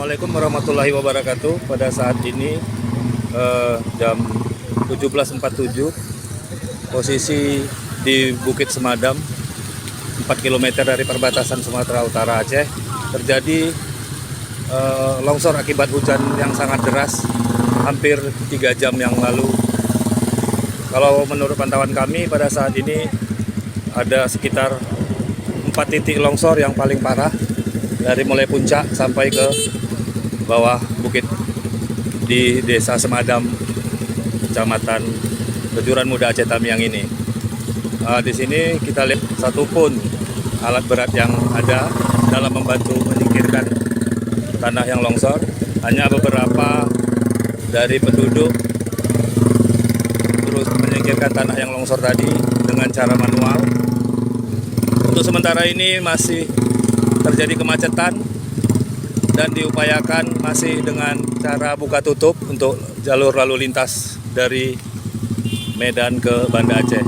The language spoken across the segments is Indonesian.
Assalamualaikum warahmatullahi wabarakatuh. Pada saat ini jam 17.47, posisi di Bukit Semadam 4 km dari perbatasan Sumatera Utara Aceh, terjadi longsor akibat hujan yang sangat deras hampir 3 jam yang lalu. Kalau menurut pantauan kami pada saat ini ada sekitar 4 titik longsor yang paling parah, dari mulai puncak sampai ke bawah bukit di Desa Semadam, Kecamatan Kejuran Muda Aceh Tamiang ini. Di sini kita lihat satupun alat berat yang ada dalam membantu menyingkirkan tanah yang longsor. Hanya beberapa dari penduduk terus menyingkirkan tanah yang longsor tadi dengan cara manual. Untuk sementara ini masih terjadi kemacetan dan diupayakan masih dengan cara buka tutup untuk jalur lalu lintas dari Medan ke Banda Aceh.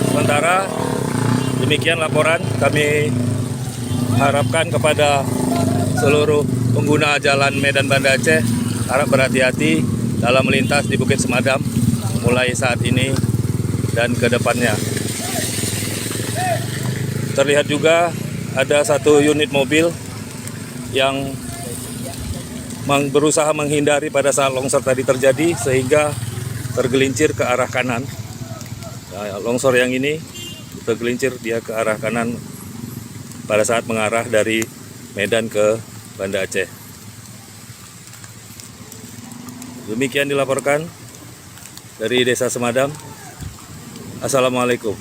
Sementara demikian laporan, kami harapkan kepada seluruh pengguna jalan Medan Banda Aceh harap berhati-hati dalam melintas di Bukit Semadam mulai saat ini dan ke depannya. Terlihat juga ada satu unit mobil yang berusaha menghindari pada saat longsor tadi terjadi sehingga tergelincir ke arah kanan. Nah, longsor yang ini tergelincir dia ke arah kanan pada saat mengarah dari Medan ke Banda Aceh. Demikian dilaporkan dari Desa Semadam. Assalamualaikum.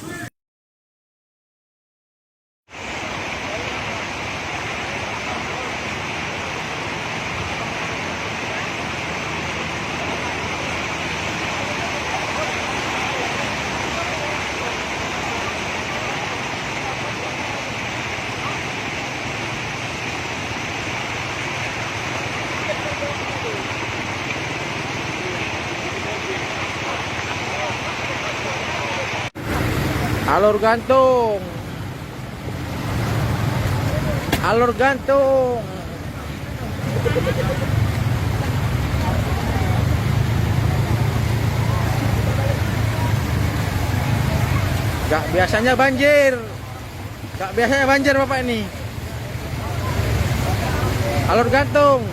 Alur gantung. Alur gantung. Gak biasanya banjir. Gak biasanya banjir Bapak ini. Alur gantung.